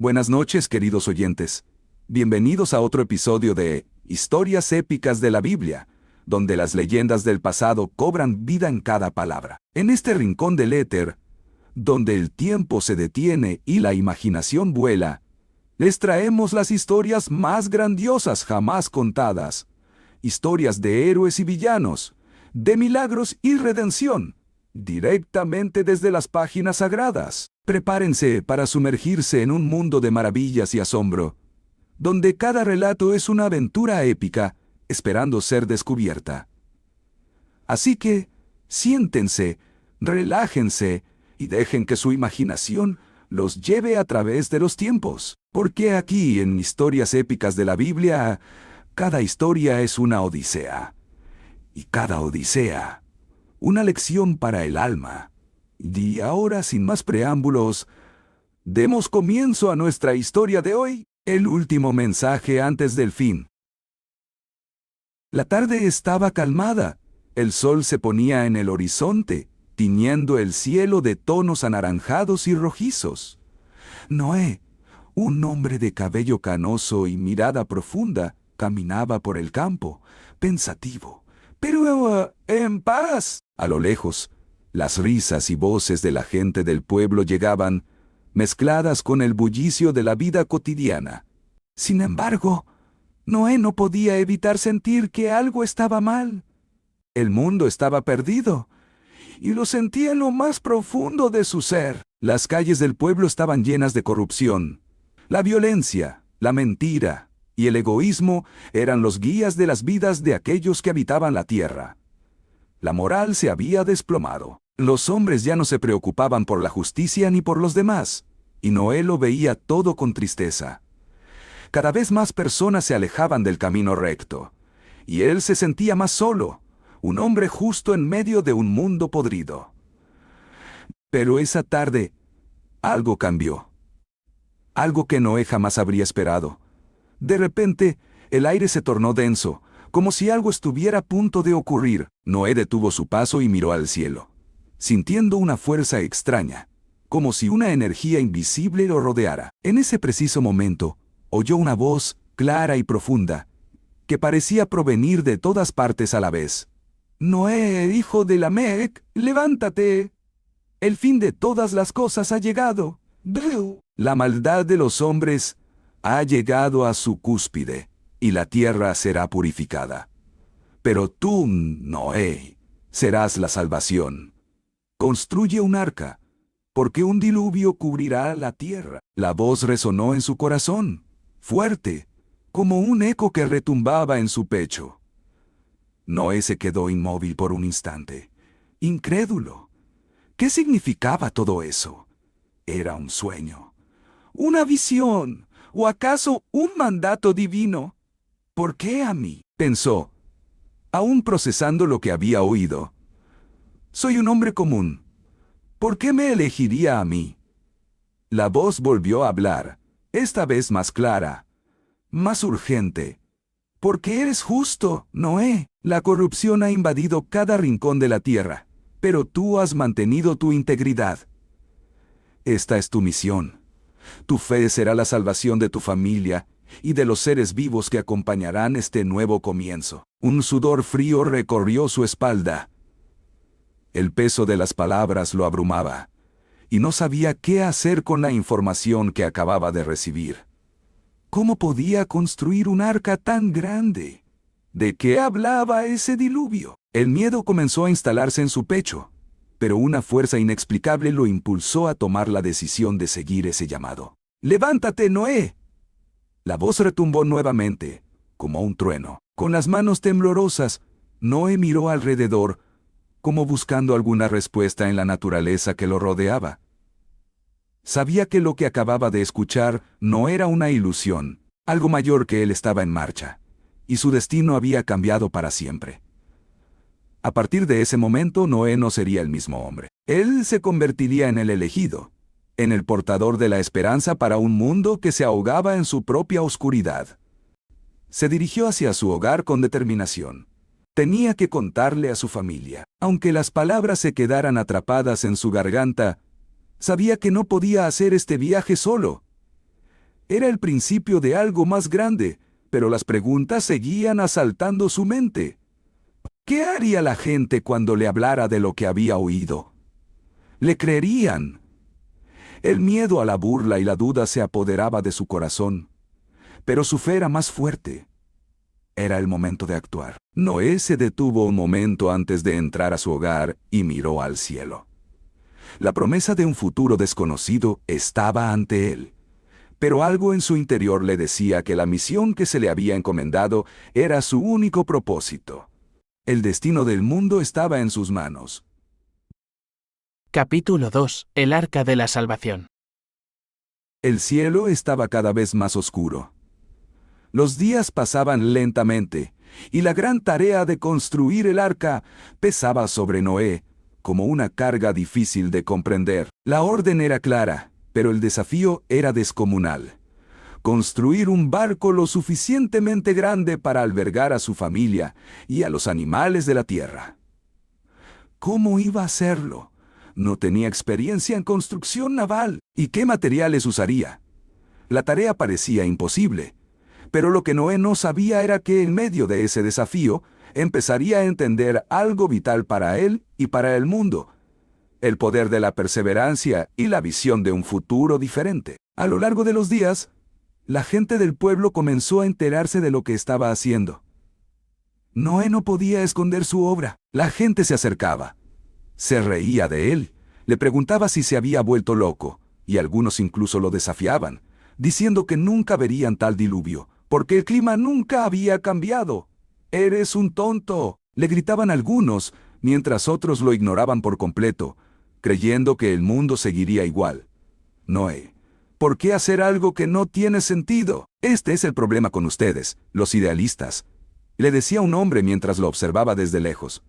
Buenas noches, queridos oyentes. Bienvenidos a otro episodio de Historias épicas de la Biblia, donde las leyendas del pasado cobran vida en cada palabra. En este rincón del éter, donde el tiempo se detiene y la imaginación vuela, les traemos las historias más grandiosas jamás contadas. Historias de héroes y villanos, de milagros y redención, directamente desde las páginas sagradas. Prepárense para sumergirse en un mundo de maravillas y asombro, donde cada relato es una aventura épica esperando ser descubierta. Así que, siéntense, relájense y dejen que su imaginación los lleve a través de los tiempos, porque aquí en Historias Épicas de la Biblia, cada historia es una odisea, y cada odisea, una lección para el alma. Y ahora, sin más preámbulos, demos comienzo a nuestra historia de hoy, el último mensaje antes del fin. La tarde estaba calmada, el sol se ponía en el horizonte, tiñendo el cielo de tonos anaranjados y rojizos. Noé, un hombre de cabello canoso y mirada profunda, caminaba por el campo, pensativo, pero en paz. A lo lejos, las risas y voces de la gente del pueblo llegaban, mezcladas con el bullicio de la vida cotidiana. Sin embargo, Noé no podía evitar sentir que algo estaba mal. El mundo estaba perdido, y lo sentía en lo más profundo de su ser. Las calles del pueblo estaban llenas de corrupción. La violencia, la mentira y el egoísmo eran los guías de las vidas de aquellos que habitaban la tierra. La moral se había desplomado. Los hombres ya no se preocupaban por la justicia ni por los demás, y Noé lo veía todo con tristeza. Cada vez más personas se alejaban del camino recto, y él se sentía más solo, un hombre justo en medio de un mundo podrido. Pero esa tarde, algo cambió. Algo que Noé jamás habría esperado. De repente, el aire se tornó denso, como si algo estuviera a punto de ocurrir. Noé detuvo su paso y miró al cielo, sintiendo una fuerza extraña, como si una energía invisible lo rodeara. En ese preciso momento, oyó una voz clara y profunda, que parecía provenir de todas partes a la vez. «Noé, hijo de Lamec, levántate. El fin de todas las cosas ha llegado. Breu». La maldad de los hombres ha llegado a su cúspide, y la tierra será purificada. Pero tú, Noé, serás la salvación. Construye un arca, porque un diluvio cubrirá la tierra. La voz resonó en su corazón, fuerte, como un eco que retumbaba en su pecho. Noé se quedó inmóvil por un instante, incrédulo. ¿Qué significaba todo eso? ¿Era un sueño? ¿Una visión? ¿O acaso un mandato divino? ¿Por qué a mí?, pensó, aún procesando lo que había oído. Soy un hombre común. ¿Por qué me elegiría a mí? La voz volvió a hablar, esta vez más clara, más urgente. Porque eres justo, Noé. La corrupción ha invadido cada rincón de la tierra, pero tú has mantenido tu integridad. Esta es tu misión. Tu fe será la salvación de tu familia y de los seres vivos que acompañarán este nuevo comienzo. Un sudor frío recorrió su espalda. El peso de las palabras lo abrumaba, y no sabía qué hacer con la información que acababa de recibir. ¿Cómo podía construir un arca tan grande? ¿De qué hablaba ese diluvio? El miedo comenzó a instalarse en su pecho, pero una fuerza inexplicable lo impulsó a tomar la decisión de seguir ese llamado. «¡Levántate, Noé!». La voz retumbó nuevamente, como un trueno. Con las manos temblorosas, Noé miró alrededor, como buscando alguna respuesta en la naturaleza que lo rodeaba. Sabía que lo que acababa de escuchar no era una ilusión. Algo mayor que él estaba en marcha, y su destino había cambiado para siempre. A partir de ese momento, Noé no sería el mismo hombre. Él se convertiría en el elegido, en el portador de la esperanza para un mundo que se ahogaba en su propia oscuridad. Se dirigió hacia su hogar con determinación. Tenía que contarle a su familia. Aunque las palabras se quedaran atrapadas en su garganta, sabía que no podía hacer este viaje solo. Era el principio de algo más grande, pero las preguntas seguían asaltando su mente. ¿Qué haría la gente cuando le hablara de lo que había oído? ¿Le creerían? El miedo a la burla y la duda se apoderaba de su corazón, pero su fe era más fuerte. Era el momento de actuar. Noé se detuvo un momento antes de entrar a su hogar y miró al cielo. La promesa de un futuro desconocido estaba ante él, pero algo en su interior le decía que la misión que se le había encomendado era su único propósito. El destino del mundo estaba en sus manos. Capítulo 2. El Arca de la Salvación. El cielo estaba cada vez más oscuro. Los días pasaban lentamente, y la gran tarea de construir el arca pesaba sobre Noé como una carga difícil de comprender. La orden era clara, pero el desafío era descomunal. Construir un barco lo suficientemente grande para albergar a su familia y a los animales de la tierra. ¿Cómo iba a hacerlo? No tenía experiencia en construcción naval. ¿Y qué materiales usaría? La tarea parecía imposible. Pero lo que Noé no sabía era que en medio de ese desafío empezaría a entender algo vital para él y para el mundo: el poder de la perseverancia y la visión de un futuro diferente. A lo largo de los días, la gente del pueblo comenzó a enterarse de lo que estaba haciendo. Noé no podía esconder su obra. La gente se acercaba, se reía de él, le preguntaba si se había vuelto loco, y algunos incluso lo desafiaban, diciendo que nunca verían tal diluvio, porque el clima nunca había cambiado. «¡Eres un tonto!», le gritaban algunos, mientras otros lo ignoraban por completo, creyendo que el mundo seguiría igual. «Noé, ¿por qué hacer algo que no tiene sentido? Este es el problema con ustedes, los idealistas», le decía un hombre mientras lo observaba desde lejos.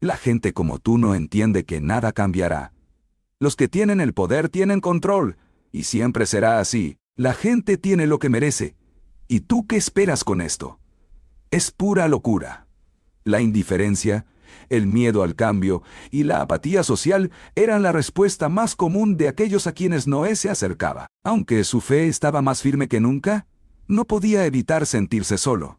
«La gente como tú no entiende que nada cambiará. Los que tienen el poder tienen control, y siempre será así. La gente tiene lo que merece. ¿Y tú qué esperas con esto? Es pura locura». La indiferencia, el miedo al cambio y la apatía social eran la respuesta más común de aquellos a quienes Noé se acercaba. Aunque su fe estaba más firme que nunca, no podía evitar sentirse solo.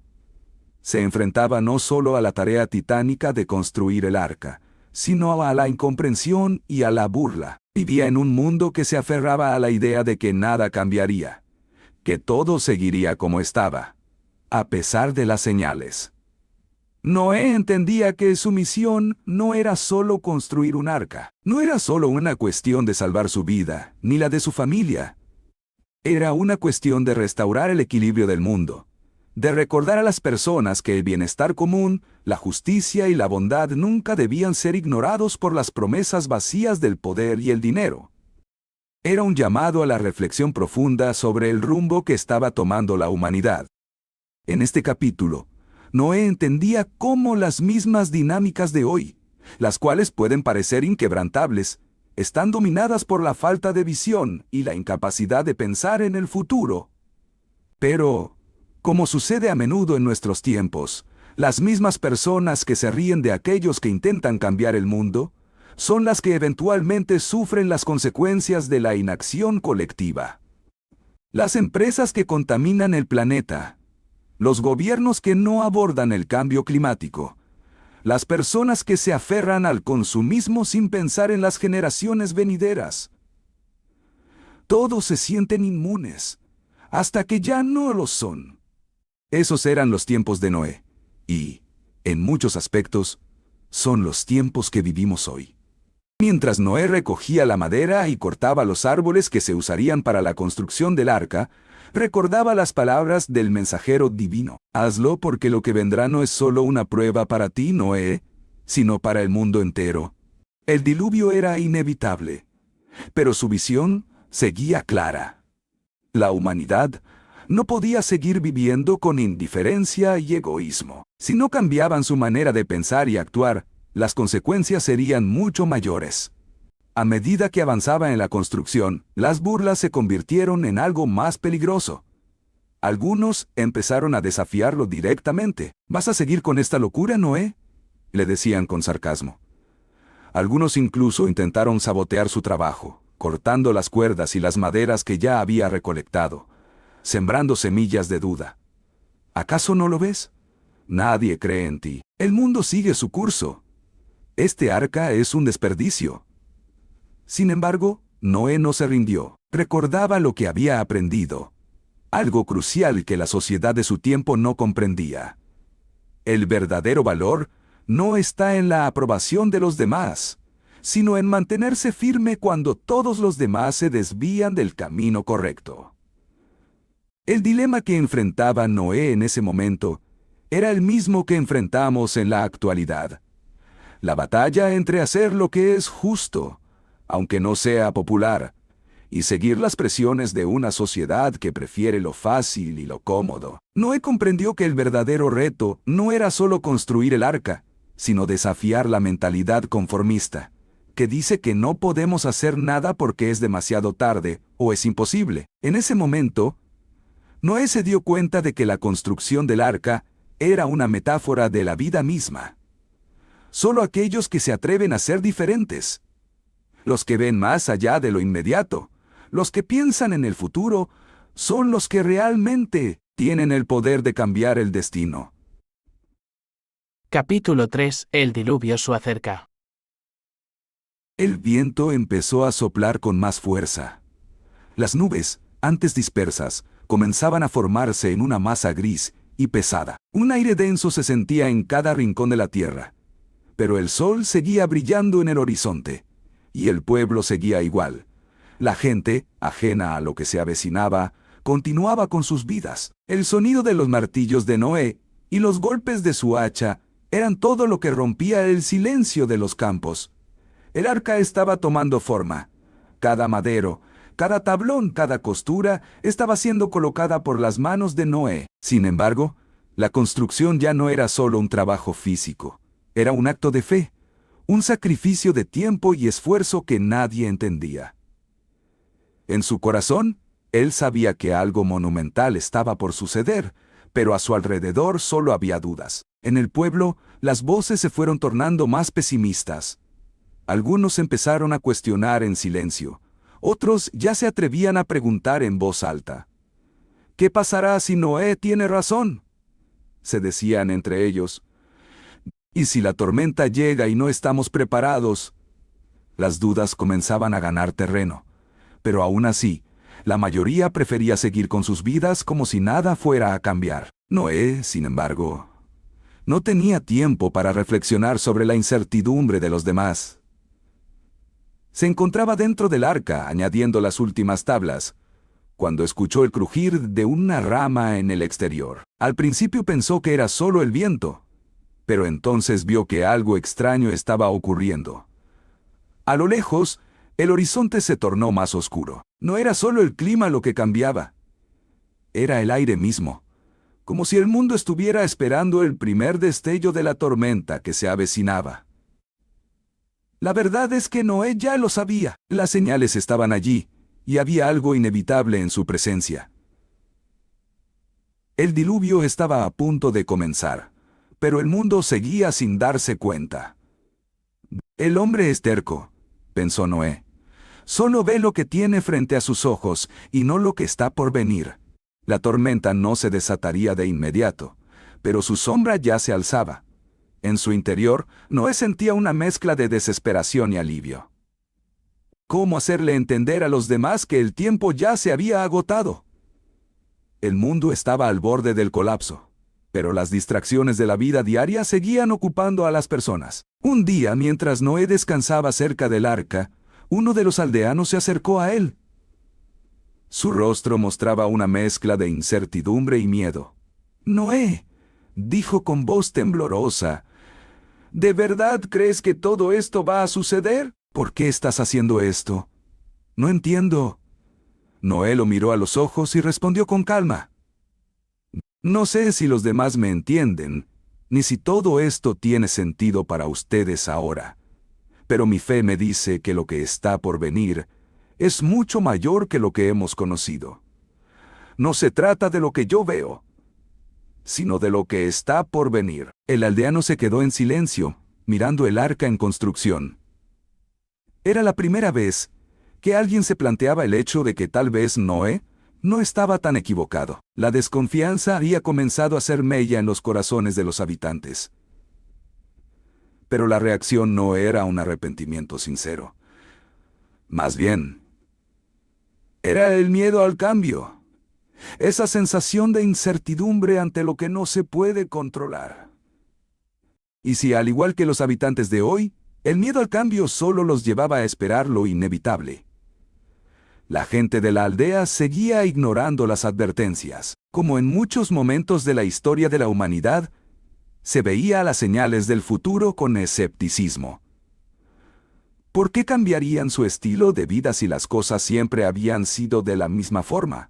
Se enfrentaba no solo a la tarea titánica de construir el arca, sino a la incomprensión y a la burla. Vivía en un mundo que se aferraba a la idea de que nada cambiaría, que todo seguiría como estaba, a pesar de las señales. Noé entendía que su misión no era solo construir un arca, no era solo una cuestión de salvar su vida, ni la de su familia. Era una cuestión de restaurar el equilibrio del mundo, de recordar a las personas que el bienestar común, la justicia y la bondad nunca debían ser ignorados por las promesas vacías del poder y el dinero. Era un llamado a la reflexión profunda sobre el rumbo que estaba tomando la humanidad. En este capítulo, Noé entendía cómo las mismas dinámicas de hoy, las cuales pueden parecer inquebrantables, están dominadas por la falta de visión y la incapacidad de pensar en el futuro. Pero, como sucede a menudo en nuestros tiempos, las mismas personas que se ríen de aquellos que intentan cambiar el mundo son las que eventualmente sufren las consecuencias de la inacción colectiva. Las empresas que contaminan el planeta, los gobiernos que no abordan el cambio climático, las personas que se aferran al consumismo sin pensar en las generaciones venideras. Todos se sienten inmunes, hasta que ya no lo son. Esos eran los tiempos de Noé, y, en muchos aspectos, son los tiempos que vivimos hoy. Mientras Noé recogía la madera y cortaba los árboles que se usarían para la construcción del arca, recordaba las palabras del mensajero divino: «Hazlo porque lo que vendrá no es solo una prueba para ti, Noé, sino para el mundo entero». El diluvio era inevitable, pero su visión seguía clara. La humanidad no podía seguir viviendo con indiferencia y egoísmo. Si no cambiaban su manera de pensar y actuar, las consecuencias serían mucho mayores. A medida que avanzaba en la construcción, las burlas se convirtieron en algo más peligroso. Algunos empezaron a desafiarlo directamente. «¿Vas a seguir con esta locura, Noé?», le decían con sarcasmo. Algunos incluso intentaron sabotear su trabajo, cortando las cuerdas y las maderas que ya había recolectado, sembrando semillas de duda. ¿Acaso no lo ves? Nadie cree en ti. El mundo sigue su curso. Este arca es un desperdicio. Sin embargo, Noé no se rindió. Recordaba lo que había aprendido. Algo crucial que la sociedad de su tiempo no comprendía. El verdadero valor no está en la aprobación de los demás, sino en mantenerse firme cuando todos los demás se desvían del camino correcto. El dilema que enfrentaba Noé en ese momento era el mismo que enfrentamos en la actualidad. La batalla entre hacer lo que es justo, aunque no sea popular, y seguir las presiones de una sociedad que prefiere lo fácil y lo cómodo. Noé comprendió que el verdadero reto no era solo construir el arca, sino desafiar la mentalidad conformista, que dice que no podemos hacer nada porque es demasiado tarde o es imposible. En ese momento, Noé se dio cuenta de que la construcción del arca era una metáfora de la vida misma. Solo aquellos que se atreven a ser diferentes, los que ven más allá de lo inmediato, los que piensan en el futuro, son los que realmente tienen el poder de cambiar el destino. Capítulo 3. El diluvio se acerca. El viento empezó a soplar con más fuerza. Las nubes, antes dispersas, comenzaban a formarse en una masa gris y pesada. Un aire denso se sentía en cada rincón de la tierra. Pero el sol seguía brillando en el horizonte, y el pueblo seguía igual. La gente, ajena a lo que se avecinaba, continuaba con sus vidas. El sonido de los martillos de Noé y los golpes de su hacha eran todo lo que rompía el silencio de los campos. El arca estaba tomando forma. Cada madero, cada tablón, cada costura estaba siendo colocada por las manos de Noé. Sin embargo, la construcción ya no era solo un trabajo físico. Era un acto de fe, un sacrificio de tiempo y esfuerzo que nadie entendía. En su corazón, él sabía que algo monumental estaba por suceder, pero a su alrededor solo había dudas. En el pueblo, las voces se fueron tornando más pesimistas. Algunos empezaron a cuestionar en silencio. Otros ya se atrevían a preguntar en voz alta. ¿Qué pasará si Noé tiene razón?, se decían entre ellos. ¿Y si la tormenta llega y no estamos preparados? Las dudas comenzaban a ganar terreno, pero aún así, la mayoría prefería seguir con sus vidas como si nada fuera a cambiar. Noé, sin embargo, no tenía tiempo para reflexionar sobre la incertidumbre de los demás. Se encontraba dentro del arca, añadiendo las últimas tablas, cuando escuchó el crujir de una rama en el exterior. Al principio pensó que era solo el viento, pero entonces vio que algo extraño estaba ocurriendo. A lo lejos, el horizonte se tornó más oscuro. No era solo el clima lo que cambiaba. Era el aire mismo, como si el mundo estuviera esperando el primer destello de la tormenta que se avecinaba. La verdad es que Noé ya lo sabía. Las señales estaban allí, y había algo inevitable en su presencia. El diluvio estaba a punto de comenzar, pero el mundo seguía sin darse cuenta. El hombre es terco, pensó Noé. Solo ve lo que tiene frente a sus ojos y no lo que está por venir. La tormenta no se desataría de inmediato, pero su sombra ya se alzaba. En su interior, Noé sentía una mezcla de desesperación y alivio. ¿Cómo hacerle entender a los demás que el tiempo ya se había agotado? El mundo estaba al borde del colapso, pero las distracciones de la vida diaria seguían ocupando a las personas. Un día, mientras Noé descansaba cerca del arca, uno de los aldeanos se acercó a él. Su rostro mostraba una mezcla de incertidumbre y miedo. «Noé», dijo con voz temblorosa, «¿de verdad crees que todo esto va a suceder? ¿Por qué estás haciendo esto? No entiendo». Noé lo miró a los ojos y respondió con calma. «No sé si los demás me entienden, ni si todo esto tiene sentido para ustedes ahora. Pero mi fe me dice que lo que está por venir es mucho mayor que lo que hemos conocido. No se trata de lo que yo veo, sino de lo que está por venir». El aldeano se quedó en silencio, mirando el arca en construcción. Era la primera vez que alguien se planteaba el hecho de que tal vez Noé no estaba tan equivocado. La desconfianza había comenzado a hacer mella en los corazones de los habitantes. Pero la reacción no era un arrepentimiento sincero. Más bien, era el miedo al cambio. Esa sensación de incertidumbre ante lo que no se puede controlar. Y si, al igual que los habitantes de hoy, el miedo al cambio solo los llevaba a esperar lo inevitable. La gente de la aldea seguía ignorando las advertencias. Como en muchos momentos de la historia de la humanidad, se veía las señales del futuro con escepticismo. ¿Por qué cambiarían su estilo de vida si las cosas siempre habían sido de la misma forma?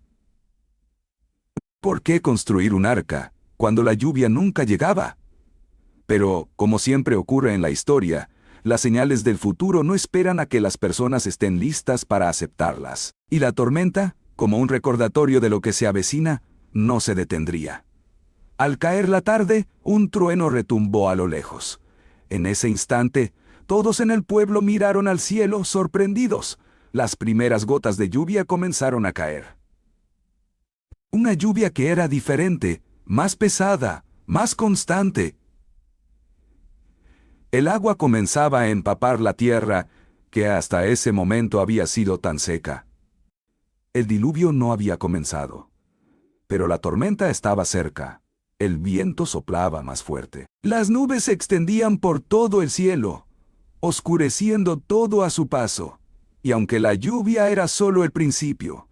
¿Por qué construir un arca cuando la lluvia nunca llegaba? Pero, como siempre ocurre en la historia, las señales del futuro no esperan a que las personas estén listas para aceptarlas. Y la tormenta, como un recordatorio de lo que se avecina, no se detendría. Al caer la tarde, un trueno retumbó a lo lejos. En ese instante, todos en el pueblo miraron al cielo sorprendidos. Las primeras gotas de lluvia comenzaron a caer. Una lluvia que era diferente, más pesada, más constante. El agua comenzaba a empapar la tierra, que hasta ese momento había sido tan seca. El diluvio no había comenzado, pero la tormenta estaba cerca. El viento soplaba más fuerte. Las nubes se extendían por todo el cielo, oscureciendo todo a su paso. Y aunque la lluvia era solo el principio,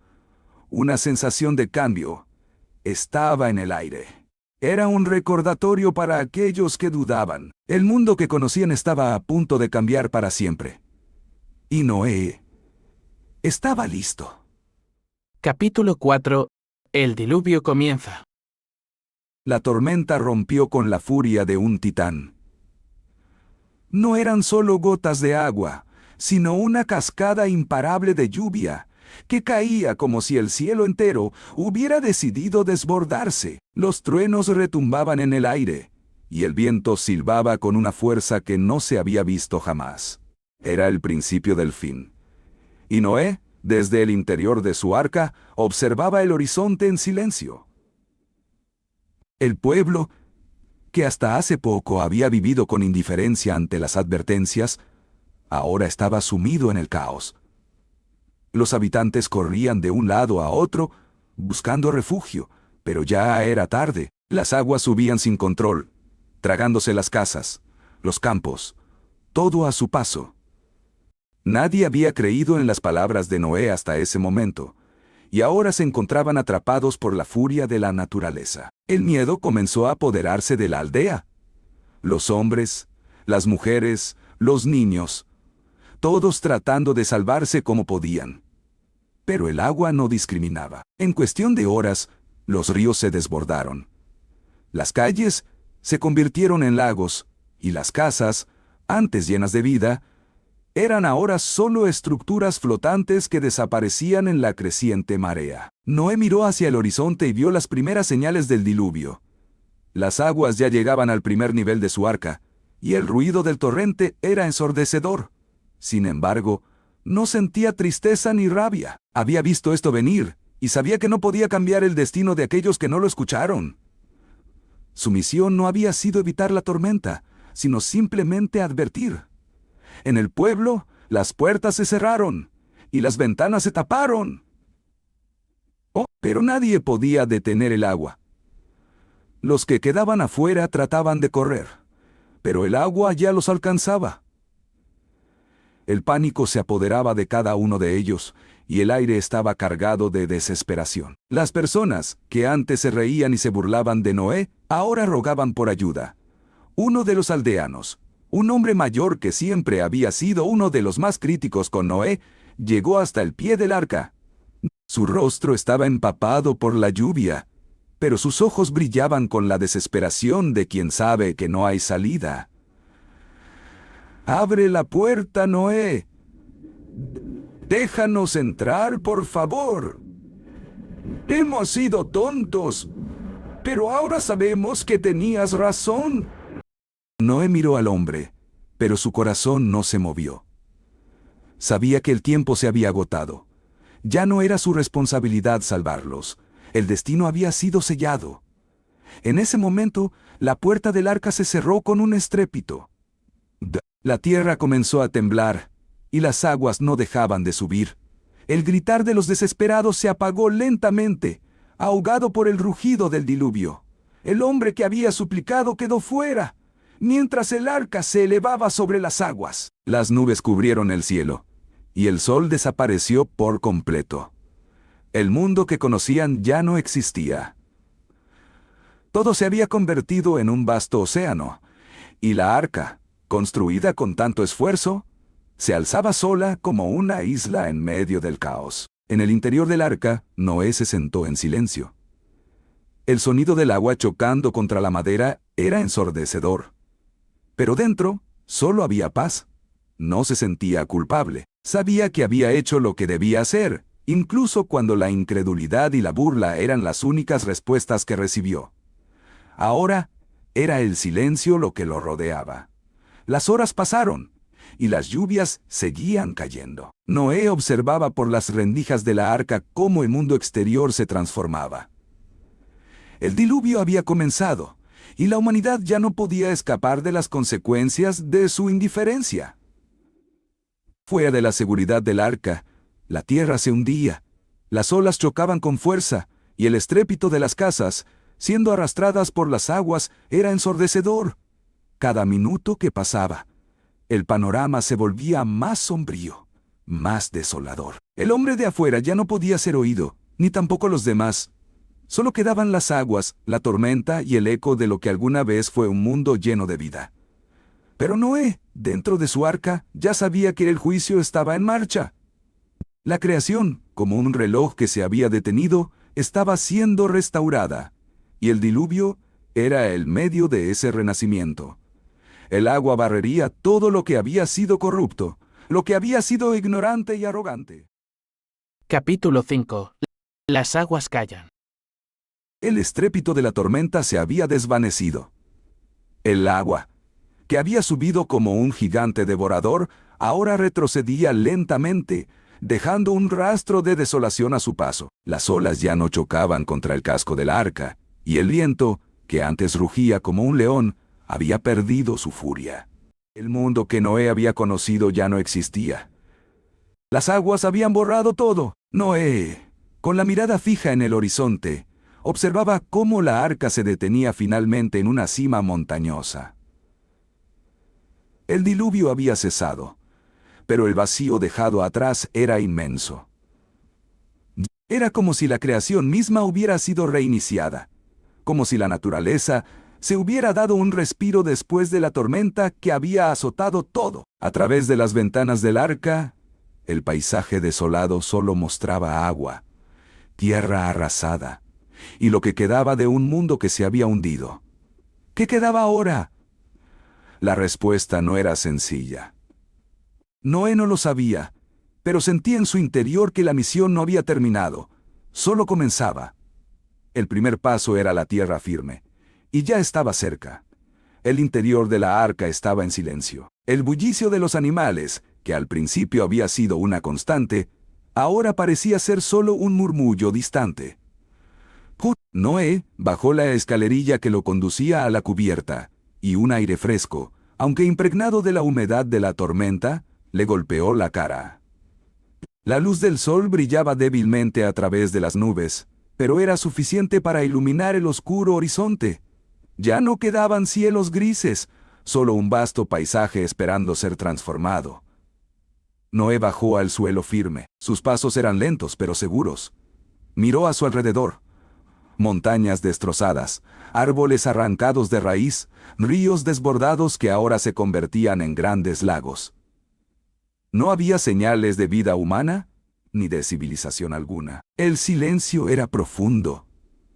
una sensación de cambio estaba en el aire. Era un recordatorio para aquellos que dudaban. El mundo que conocían estaba a punto de cambiar para siempre. Y Noé estaba listo. Capítulo 4. El diluvio comienza. La tormenta rompió con la furia de un titán. No eran solo gotas de agua, sino una cascada imparable de lluvia, que caía como si el cielo entero hubiera decidido desbordarse. Los truenos retumbaban en el aire, y el viento silbaba con una fuerza que no se había visto jamás. Era el principio del fin. Y Noé, desde el interior de su arca, observaba el horizonte en silencio. El pueblo, que hasta hace poco había vivido con indiferencia ante las advertencias, ahora estaba sumido en el caos. Los habitantes corrían de un lado a otro, buscando refugio, pero ya era tarde. Las aguas subían sin control, tragándose las casas, los campos, todo a su paso. Nadie había creído en las palabras de Noé hasta ese momento, y ahora se encontraban atrapados por la furia de la naturaleza. El miedo comenzó a apoderarse de la aldea. Los hombres, las mujeres, los niños, todos tratando de salvarse como podían. Pero el agua no discriminaba. En cuestión de horas, los ríos se desbordaron. Las calles se convirtieron en lagos, y las casas, antes llenas de vida, eran ahora solo estructuras flotantes que desaparecían en la creciente marea. Noé miró hacia el horizonte y vio las primeras señales del diluvio. Las aguas ya llegaban al primer nivel de su arca, y el ruido del torrente era ensordecedor. Sin embargo, no sentía tristeza ni rabia. Había visto esto venir, y sabía que no podía cambiar el destino de aquellos que no lo escucharon. Su misión no había sido evitar la tormenta, sino simplemente advertir. En el pueblo, las puertas se cerraron, y las ventanas se taparon. Oh, pero nadie podía detener el agua. Los que quedaban afuera trataban de correr, pero el agua ya los alcanzaba. El pánico se apoderaba de cada uno de ellos, y el aire estaba cargado de desesperación. Las personas, que antes se reían y se burlaban de Noé, ahora rogaban por ayuda. Uno de los aldeanos, un hombre mayor que siempre había sido uno de los más críticos con Noé, llegó hasta el pie del arca. Su rostro estaba empapado por la lluvia, pero sus ojos brillaban con la desesperación de quien sabe que no hay salida. «Abre la puerta, Noé. Déjanos entrar, por favor. Hemos sido tontos, pero ahora sabemos que tenías razón». Noé miró al hombre, pero su corazón no se movió. Sabía que el tiempo se había agotado, Ya no era su responsabilidad salvarlos. El destino había sido sellado. En ese momento, la puerta del arca se cerró con un estrépito. La tierra comenzó a temblar, y las aguas no dejaban de subir. El gritar de los desesperados se apagó lentamente, ahogado por el rugido del diluvio. El hombre que había suplicado quedó fuera, mientras el arca se elevaba sobre las aguas. Las nubes cubrieron el cielo, y el sol desapareció por completo. El mundo que conocían ya no existía. Todo se había convertido en un vasto océano, y la arca, construida con tanto esfuerzo, se alzaba sola como una isla en medio del caos. En el interior del arca, Noé se sentó en silencio. El sonido del agua chocando contra la madera era ensordecedor. Pero dentro solo había paz. No se sentía culpable. Sabía que había hecho lo que debía hacer, incluso cuando la incredulidad y la burla eran las únicas respuestas que recibió. Ahora era el silencio lo que lo rodeaba. Las horas pasaron, y las lluvias seguían cayendo. Noé observaba por las rendijas de la arca cómo el mundo exterior se transformaba. El diluvio había comenzado, y la humanidad ya no podía escapar de las consecuencias de su indiferencia. Fuera de la seguridad del arca, la tierra se hundía, las olas chocaban con fuerza, y el estrépito de las casas, siendo arrastradas por las aguas, era ensordecedor. Cada minuto que pasaba, el panorama se volvía más sombrío, más desolador. El hombre de afuera ya no podía ser oído, ni tampoco los demás. Solo quedaban las aguas, la tormenta y el eco de lo que alguna vez fue un mundo lleno de vida. Pero Noé, dentro de su arca, ya sabía que el juicio estaba en marcha. La creación, como un reloj que se había detenido, estaba siendo restaurada, y el diluvio era el medio de ese renacimiento. El agua barrería todo lo que había sido corrupto, lo que había sido ignorante y arrogante. Capítulo 5. Las aguas callan. El estrépito de la tormenta se había desvanecido. El agua, que había subido como un gigante devorador, ahora retrocedía lentamente, dejando un rastro de desolación a su paso. Las olas ya no chocaban contra el casco del arca, y el viento, que antes rugía como un león, había perdido su furia. El mundo que Noé había conocido ya no existía. Las aguas habían borrado todo. Noé, con la mirada fija en el horizonte, observaba cómo la arca se detenía finalmente en una cima montañosa. El diluvio había cesado, pero el vacío dejado atrás era inmenso. Era como si la creación misma hubiera sido reiniciada, como si la naturaleza se hubiera dado un respiro después de la tormenta que había azotado todo. A través de las ventanas del arca, el paisaje desolado solo mostraba agua, tierra arrasada, y lo que quedaba de un mundo que se había hundido. ¿Qué quedaba ahora? La respuesta no era sencilla. Noé no lo sabía, pero sentía en su interior que la misión no había terminado, solo comenzaba. El primer paso era la tierra firme, y ya estaba cerca. El interior de la arca estaba en silencio. El bullicio de los animales, que al principio había sido una constante, ahora parecía ser solo un murmullo distante. Noé bajó la escalerilla que lo conducía a la cubierta, y un aire fresco, aunque impregnado de la humedad de la tormenta, le golpeó la cara. La luz del sol brillaba débilmente a través de las nubes, pero era suficiente para iluminar el oscuro horizonte. Ya no quedaban cielos grises, solo un vasto paisaje esperando ser transformado. Noé bajó al suelo firme. Sus pasos eran lentos pero seguros. Miró a su alrededor. Montañas destrozadas, árboles arrancados de raíz, ríos desbordados que ahora se convertían en grandes lagos. No había señales de vida humana, ni de civilización alguna. El silencio era profundo,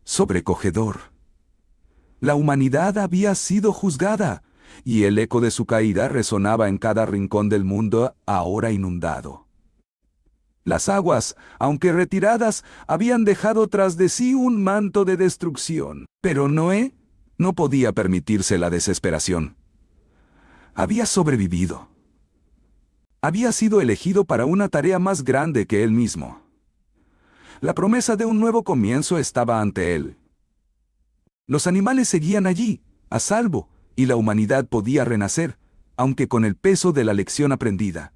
sobrecogedor. La humanidad había sido juzgada, y el eco de su caída resonaba en cada rincón del mundo ahora inundado. Las aguas, aunque retiradas, habían dejado tras de sí un manto de destrucción. Pero Noé no podía permitirse la desesperación. Había sobrevivido. Había sido elegido para una tarea más grande que él mismo. La promesa de un nuevo comienzo estaba ante él. Los animales seguían allí, a salvo, y la humanidad podía renacer, aunque con el peso de la lección aprendida.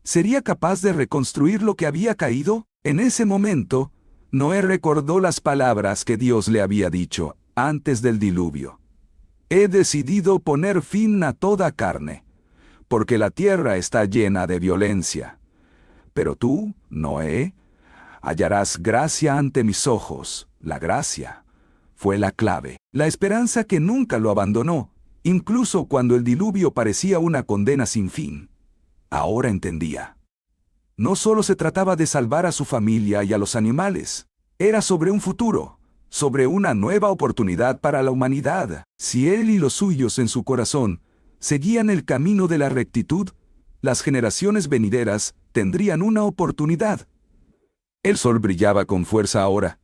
¿Sería capaz de reconstruir lo que había caído? En ese momento, Noé recordó las palabras que Dios le había dicho antes del diluvio. He decidido poner fin a toda carne, porque la tierra está llena de violencia. Pero tú, Noé, hallarás gracia ante mis ojos. La gracia fue la clave, la esperanza que nunca lo abandonó, incluso cuando el diluvio parecía una condena sin fin. Ahora entendía. No solo se trataba de salvar a su familia y a los animales, era sobre un futuro, sobre una nueva oportunidad para la humanidad. Si él y los suyos en su corazón seguían el camino de la rectitud, las generaciones venideras tendrían una oportunidad. El sol brillaba con fuerza ahora,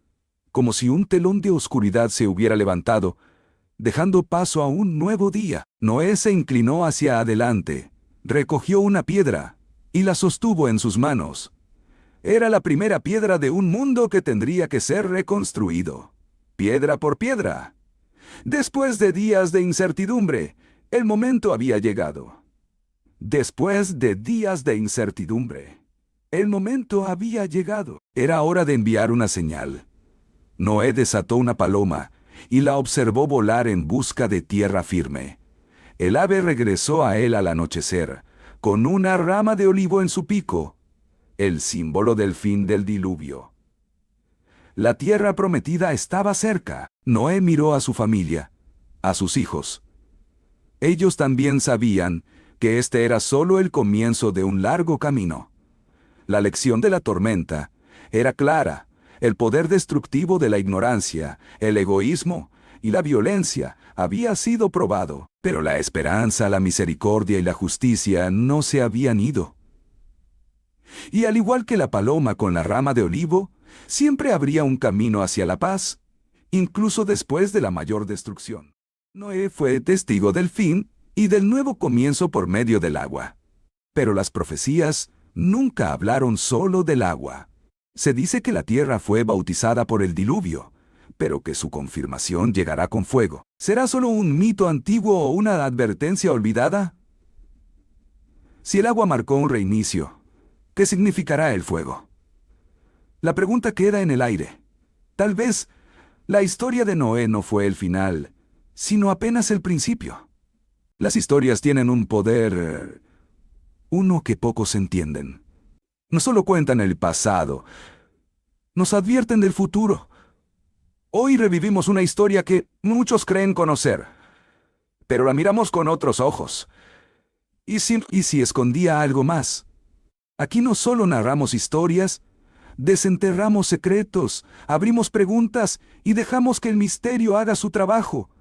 como si un telón de oscuridad se hubiera levantado, dejando paso a un nuevo día. Noé se inclinó hacia adelante, recogió una piedra y la sostuvo en sus manos. Era la primera piedra de un mundo que tendría que ser reconstruido, piedra por piedra. Después de días de incertidumbre, el momento había llegado. Después de días de incertidumbre, el momento había llegado. Era hora de enviar una señal. Noé desató una paloma y la observó volar en busca de tierra firme. El ave regresó a él al anochecer, con una rama de olivo en su pico, el símbolo del fin del diluvio. La tierra prometida estaba cerca. Noé miró a su familia, a sus hijos. Ellos también sabían que este era solo el comienzo de un largo camino. La lección de la tormenta era clara. El poder destructivo de la ignorancia, el egoísmo y la violencia había sido probado, pero la esperanza, la misericordia y la justicia no se habían ido. Y al igual que la paloma con la rama de olivo, siempre habría un camino hacia la paz, incluso después de la mayor destrucción. Noé fue testigo del fin y del nuevo comienzo por medio del agua. Pero las profecías nunca hablaron solo del agua. Se dice que la tierra fue bautizada por el diluvio, pero que su confirmación llegará con fuego. ¿Será solo un mito antiguo o una advertencia olvidada? Si el agua marcó un reinicio, ¿qué significará el fuego? La pregunta queda en el aire. Tal vez la historia de Noé no fue el final, sino apenas el principio. Las historias tienen un poder, uno que pocos entienden. No solo cuentan el pasado, nos advierten del futuro. Hoy revivimos una historia que muchos creen conocer, pero la miramos con otros ojos. ¿Y si escondía algo más? Aquí no solo narramos historias, desenterramos secretos, abrimos preguntas y dejamos que el misterio haga su trabajo.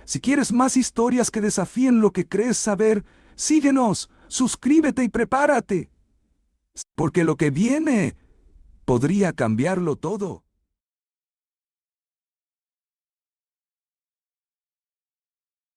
Si quieres más historias que desafíen lo que crees saber, síguenos, suscríbete y prepárate. Porque lo que viene podría cambiarlo todo.